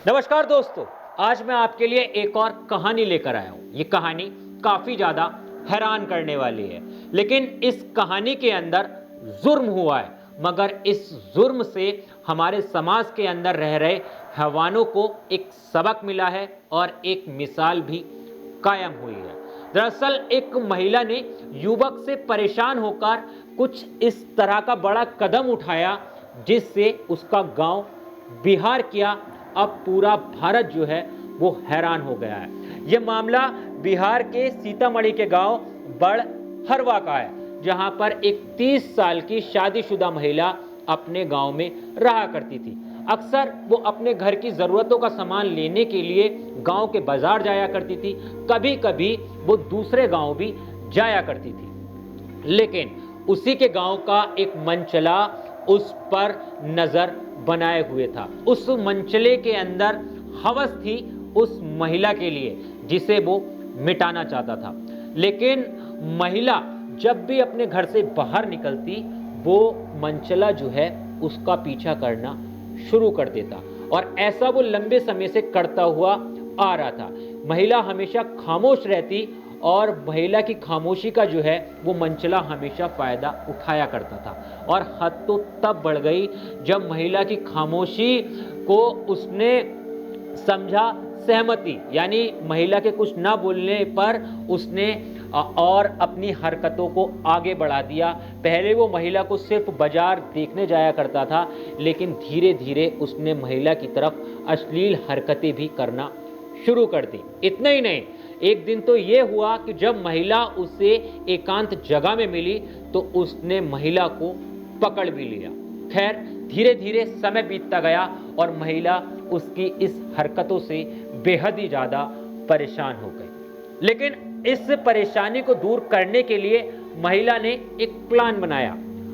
नमस्कार दोस्तों, आज मैं आपके लिए एक और कहानी लेकर आया हूँ। ये कहानी काफ़ी ज़्यादा हैरान करने वाली है, लेकिन इस कहानी के अंदर जुर्म हुआ है, मगर इस जुर्म से हमारे समाज के अंदर रह रहे हैवानों को एक सबक मिला है और एक मिसाल भी कायम हुई है। दरअसल एक महिला ने युवक से परेशान होकर कुछ इस तरह का बड़ा कदम उठाया, जिससे उसका गांव बिहार क्या, अब पूरा भारत जो है वो हैरान हो गया है। यह मामला बिहार के सीतामढ़ी के गांव बड़हरवा का है, जहां पर एक 30 साल की शादीशुदा महिला अपने गांव में रहा करती थी। अक्सर वो अपने घर की ज़रूरतों का सामान लेने के लिए गांव के बाजार जाया करती थी। कभी कभी वो दूसरे गांव भी जाया करती थी, लेकिन उसी के गांव का एक मनचला उस पर नजर बनाए हुए था। उस मनचले के अंदर हवस थी उस महिला के लिए, जिसे वो मिटाना चाहता था। लेकिन महिला जब भी अपने घर से बाहर निकलती, वो मनचला जो है उसका पीछा करना शुरू कर देता, और ऐसा वो लंबे समय से करता हुआ आ रहा था। महिला हमेशा खामोश रहती, और महिला की खामोशी का जो है वो मनचला हमेशा फायदा उठाया करता था। और हद तो तब बढ़ गई जब महिला की खामोशी को उसने समझा सहमति, यानी महिला के कुछ ना बोलने पर उसने और अपनी हरकतों को आगे बढ़ा दिया। पहले वो महिला को सिर्फ बाजार देखने जाया करता था, लेकिन धीरे धीरे उसने महिला की तरफ अश्लील हरकतें भी करना शुरू कर दी। इतना ही नहीं, एक दिन तो ये हुआ कि जब महिला उसे एकांत जगह में मिली तो उसने महिला को पकड़ भी लिया। खैर, धीरे धीरे समय बीतता गया और महिला उसकी इस हरकतों से बेहद ही ज़्यादा परेशान हो गई। लेकिन इस परेशानी को दूर करने के लिए महिला ने एक प्लान बनाया,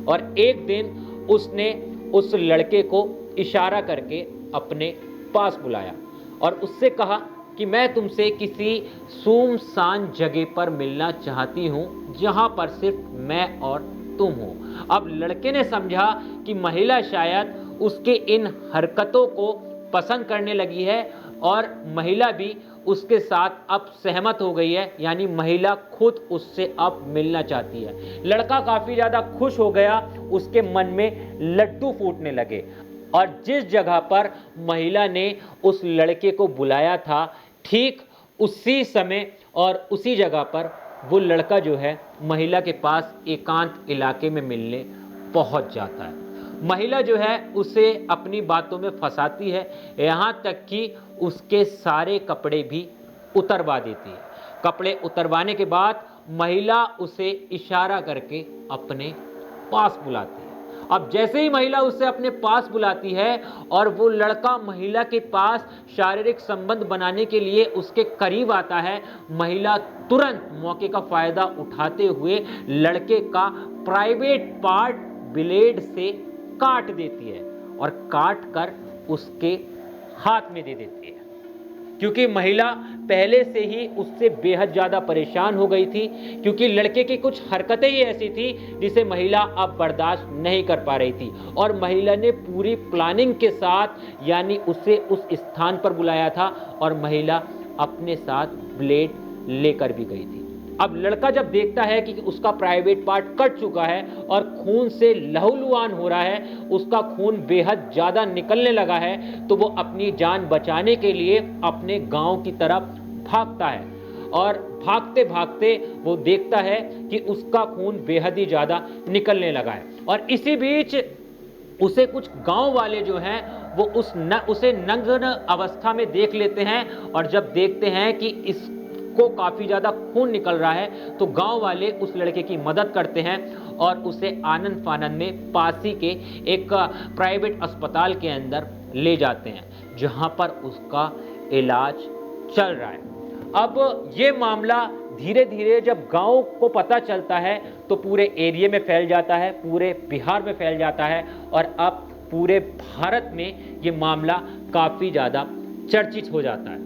और एक दिन उसने उस लड़के को इशारा करके अपने पास बुलाया और उससे कहा कि मैं तुमसे किसी सुनसान जगह पर मिलना चाहती हूं, जहां पर सिर्फ मैं और तुम हो। अब लड़के ने समझा कि महिला शायद उसके इन हरकतों को पसंद करने लगी है, और महिला भी उसके साथ अब सहमत हो गई है, यानी महिला खुद उससे अब मिलना चाहती है। लड़का काफ़ी ज़्यादा खुश हो गया, उसके मन में लड्डू फूटने लगे। और जिस जगह पर महिला ने उस लड़के को बुलाया था, ठीक उसी समय और उसी जगह पर वो लड़का जो है महिला के पास एकांत इलाके में मिलने पहुंच जाता है। महिला जो है उसे अपनी बातों में फंसाती है, यहाँ तक कि उसके सारे कपड़े भी उतरवा देती है। कपड़े उतरवाने के बाद महिला उसे इशारा करके अपने पास बुलाती है। अब जैसे ही महिला उसे अपने पास बुलाती है और वो लड़का महिला के पास शारीरिक संबंध बनाने के लिए उसके करीब आता है, महिला तुरंत मौके का फायदा उठाते हुए लड़के का प्राइवेट पार्ट ब्लेड से काट देती है और काट कर उसके हाथ में दे देती है। क्योंकि महिला पहले से ही उससे बेहद ज़्यादा परेशान हो गई थी, क्योंकि लड़के की कुछ हरकतें ही ऐसी थी जिसे महिला अब बर्दाश्त नहीं कर पा रही थी। और महिला ने पूरी प्लानिंग के साथ, यानी उसे उस स्थान पर बुलाया था, और महिला अपने साथ ब्लेड लेकर भी गई थी। अब लड़का जब देखता है कि उसका प्राइवेट पार्ट कट चुका है और खून से लहूलुहान हो रहा है, उसका खून बेहद ज़्यादा निकलने लगा है, तो वो अपनी जान बचाने के लिए अपने गांव की तरफ भागता है। और भागते भागते वो देखता है कि उसका खून बेहद ही ज़्यादा निकलने लगा है। और इसी बीच उसे कुछ गांव वाले जो हैं वो उसे नग्न अवस्था में देख लेते हैं, और जब देखते हैं कि को काफ़ी ज़्यादा खून निकल रहा है, तो गांव वाले उस लड़के की मदद करते हैं और उसे आनंद फानंद में पासी के एक प्राइवेट अस्पताल के अंदर ले जाते हैं, जहां पर उसका इलाज चल रहा है। अब ये मामला धीरे धीरे जब गांव को पता चलता है तो पूरे एरिया में फैल जाता है, पूरे बिहार में फैल जाता है, और अब पूरे भारत में ये मामला काफ़ी ज़्यादा चर्चित हो जाता है।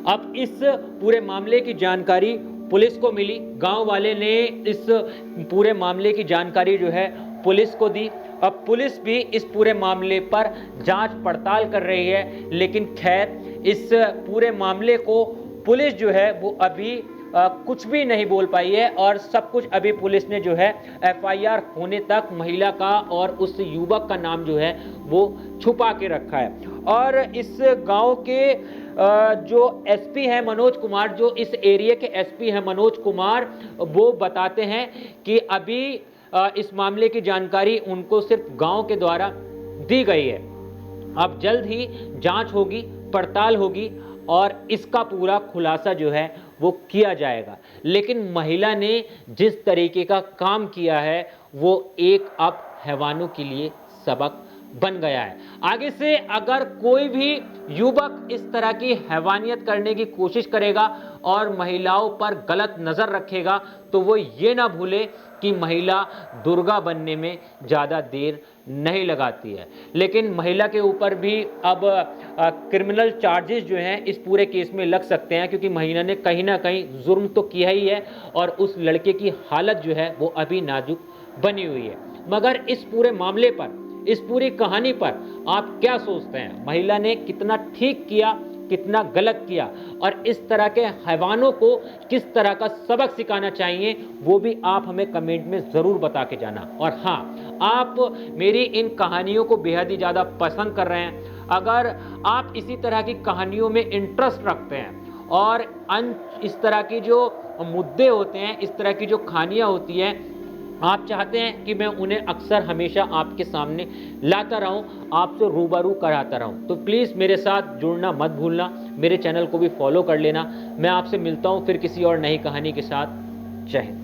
अब इस पूरे मामले की जानकारी पुलिस को मिली। गांव वाले ने इस पूरे मामले की जानकारी जो है पुलिस को दी। अब पुलिस भी इस पूरे मामले पर जांच पड़ताल कर रही है, लेकिन खैर इस पूरे मामले को पुलिस जो है वो अभी कुछ भी नहीं बोल पाई है, और सब कुछ अभी पुलिस ने जो है एफआईआर होने तक महिला का और उस युवक का नाम जो है वो छुपा के रखा है। और इस गांव के जो एसपी हैं मनोज कुमार, जो इस एरिया के एसपी हैं मनोज कुमार, वो बताते हैं कि अभी इस मामले की जानकारी उनको सिर्फ गांव के द्वारा दी गई है। अब जल्द ही जांच होगी, पड़ताल होगी और इसका पूरा खुलासा जो है वो किया जाएगा। लेकिन महिला ने जिस तरीके का काम किया है वो एक अब हैवानों के लिए सबक बन गया है। आगे से अगर कोई भी युवक इस तरह की हैवानियत करने की कोशिश करेगा और महिलाओं पर गलत नज़र रखेगा तो वो ये ना भूले कि महिला दुर्गा बनने में ज़्यादा देर नहीं लगाती है। लेकिन महिला के ऊपर भी अब क्रिमिनल चार्जेस जो हैं इस पूरे केस में लग सकते हैं, क्योंकि महिला ने कहीं ना कहीं जुर्म तो किया ही है और उस लड़के की हालत जो है वो अभी नाजुक बनी हुई है। मगर इस पूरे मामले पर, इस पूरी कहानी पर आप क्या सोचते हैं? महिला ने कितना ठीक किया, कितना गलत किया, और इस तरह के हैवानों को किस तरह का सबक सिखाना चाहिए वो भी आप हमें कमेंट में ज़रूर बता के जाना। और हाँ, आप मेरी इन कहानियों को बेहद ही ज़्यादा पसंद कर रहे हैं, अगर आप इसी तरह की कहानियों में इंटरेस्ट रखते हैं और इस तरह की जो मुद्दे होते हैं, इस तरह की जो कहानियाँ होती हैं, आप चाहते हैं कि मैं उन्हें अक्सर हमेशा आपके सामने लाता रहूं, आपसे रूबरू कराता रहूं, तो प्लीज़ मेरे साथ जुड़ना मत भूलना, मेरे चैनल को भी फॉलो कर लेना। मैं आपसे मिलता हूं फिर किसी और नई कहानी के साथ। जय हिंद।